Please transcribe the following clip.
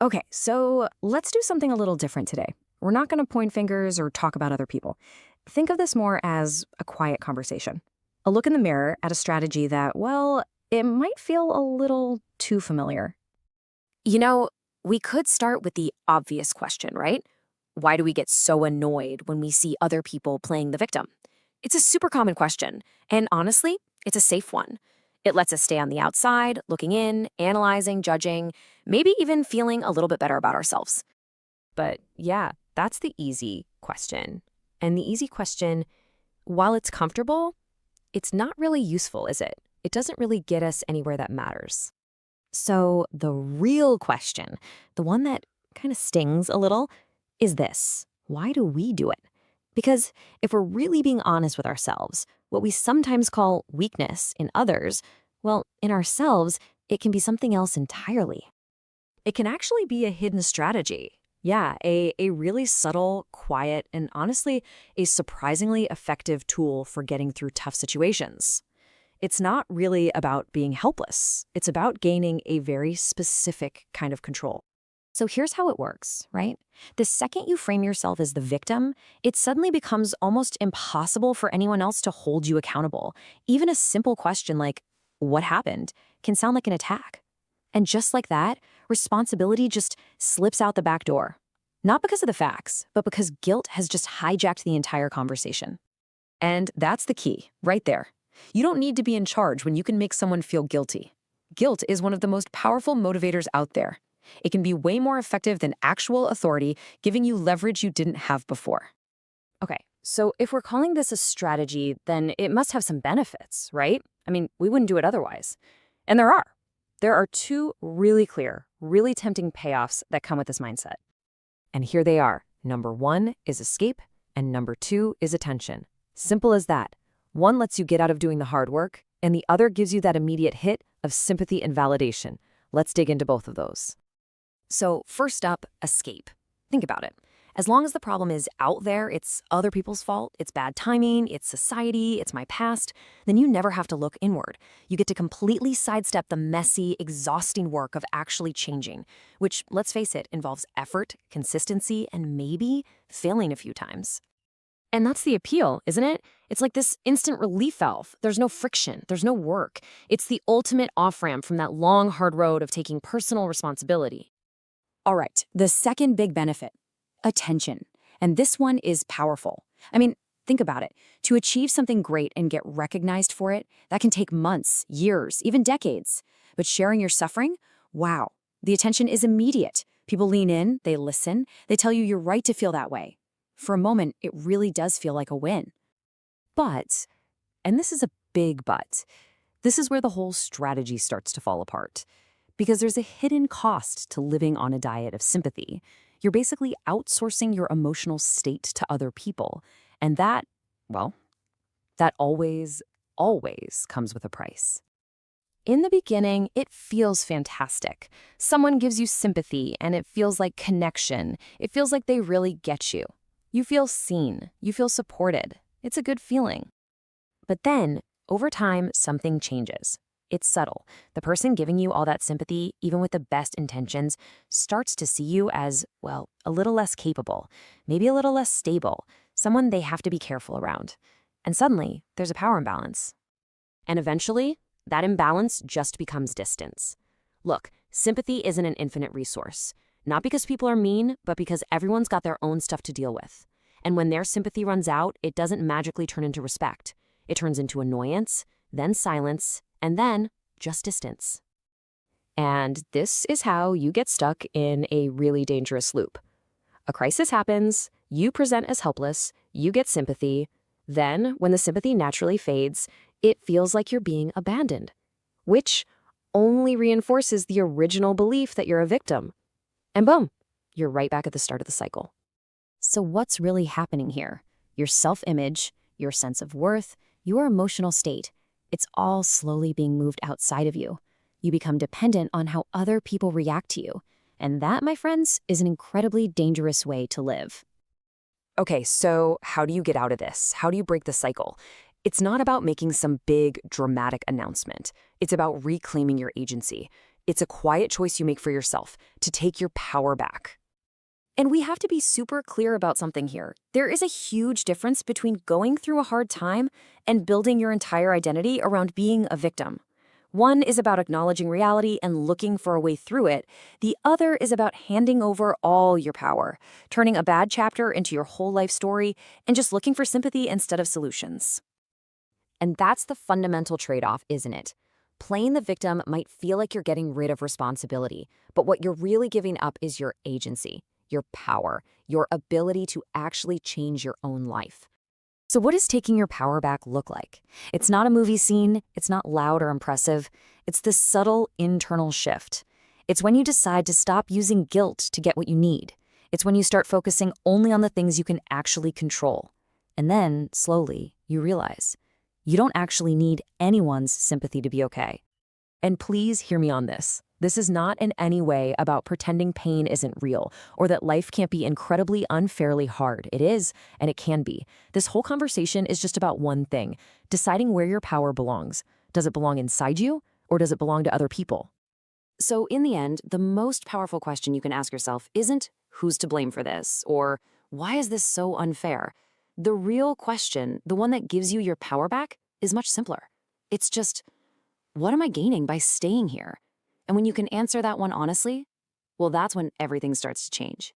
Okay, so let's do something a little different today. We're not going to point fingers or talk about other people. Think of this more as a quiet conversation. A look in the mirror at a strategy that, well, it might feel a little too familiar. You know, we could start with the obvious question, right? Why do we get so annoyed when we see other people playing the victim? It's a super common question, and honestly, it's a safe one. It lets us stay on the outside, looking in, analyzing, judging, maybe even feeling a little bit better about ourselves. But yeah, that's the easy question. And the easy question, while it's comfortable, it's not really useful, is it? It doesn't really get us anywhere that matters. So the real question, the one that kind of stings a little, is this. Why do we do it? Because if we're really being honest with ourselves, what we sometimes call weakness in others, well, in ourselves, it can be something else entirely. It can actually be a hidden strategy. Yeah, a really subtle, quiet, and honestly, a surprisingly effective tool for getting through tough situations. It's not really about being helpless. It's about gaining a very specific kind of control. So here's how it works, right? The second you frame yourself as the victim, it suddenly becomes almost impossible for anyone else to hold you accountable. Even a simple question like, what happened, can sound like an attack. And just like that, responsibility just slips out the back door. Not because of the facts, but because guilt has just hijacked the entire conversation. And that's the key, right there. You don't need to be in charge when you can make someone feel guilty. Guilt is one of the most powerful motivators out there. It can be way more effective than actual authority, giving you leverage you didn't have before. Okay, so if we're calling this a strategy, then it must have some benefits, right? I mean, we wouldn't do it otherwise. And there are. There are two really clear, really tempting payoffs that come with this mindset. And here they are. Number 1 is escape, and number 2 is attention. Simple as that. One lets you get out of doing the hard work, and the other gives you that immediate hit of sympathy and validation. Let's dig into both of those. So first up, escape. Think about it. As long as the problem is out there, it's other people's fault, it's bad timing, it's society, it's my past, then you never have to look inward. You get to completely sidestep the messy, exhausting work of actually changing, which, let's face it, involves effort, consistency, and maybe failing a few times. And that's the appeal, isn't it? It's like this instant relief valve. There's no friction, there's no work. It's the ultimate off-ramp from that long, hard road of taking personal responsibility. All right, the second big benefit, attention. And this one is powerful. I mean, think about it. To achieve something great and get recognized for it, that can take months, years, even decades. But sharing your suffering? Wow, the attention is immediate. People lean in, they listen, they tell you you're right to feel that way. For a moment, it really does feel like a win. But, and this is a big but, this is where the whole strategy starts to fall apart. Because there's a hidden cost to living on a diet of sympathy. You're basically outsourcing your emotional state to other people. And that, well, that always comes with a price. In the beginning, it feels fantastic. Someone gives you sympathy, and it feels like connection. It feels like they really get you. You feel seen. You feel supported. It's a good feeling. But then, over time, something changes. It's subtle. The person giving you all that sympathy, even with the best intentions, starts to see you as, well, a little less capable, maybe a little less stable, someone they have to be careful around. And suddenly, there's a power imbalance. And eventually, that imbalance just becomes distance. Look, sympathy isn't an infinite resource. Not because people are mean, but because everyone's got their own stuff to deal with. And when their sympathy runs out, it doesn't magically turn into respect. It turns into annoyance, then silence, and then just distance. And this is how you get stuck in a really dangerous loop. A crisis happens, you present as helpless, you get sympathy, then when the sympathy naturally fades, it feels like you're being abandoned, which only reinforces the original belief that you're a victim. And boom, you're right back at the start of the cycle. So what's really happening here? Your self-image, your sense of worth, your emotional state, it's all slowly being moved outside of you. You become dependent on how other people react to you. And that, my friends, is an incredibly dangerous way to live. Okay, so how do you get out of this? How do you break the cycle? It's not about making some big, dramatic announcement. It's about reclaiming your agency. It's a quiet choice you make for yourself to take your power back. And we have to be super clear about something here. There is a huge difference between going through a hard time and building your entire identity around being a victim. One is about acknowledging reality and looking for a way through it. The other is about handing over all your power, turning a bad chapter into your whole life story, and just looking for sympathy instead of solutions. And that's the fundamental trade-off, isn't it? Playing the victim might feel like you're getting rid of responsibility, but what you're really giving up is your agency, your power, your ability to actually change your own life. So what does taking your power back look like? It's not a movie scene, it's not loud or impressive, it's this subtle internal shift. It's when you decide to stop using guilt to get what you need. It's when you start focusing only on the things you can actually control. And then, slowly, you realize you don't actually need anyone's sympathy to be okay. And please hear me on this. This is not in any way about pretending pain isn't real or that life can't be incredibly unfairly hard. It is, and it can be. This whole conversation is just about one thing: deciding where your power belongs. Does it belong inside you, or does it belong to other people? So in the end, the most powerful question you can ask yourself isn't who's to blame for this or why is this so unfair? The real question, the one that gives you your power back, is much simpler. It's just, what am I gaining by staying here? And when you can answer that one honestly, well, that's when everything starts to change.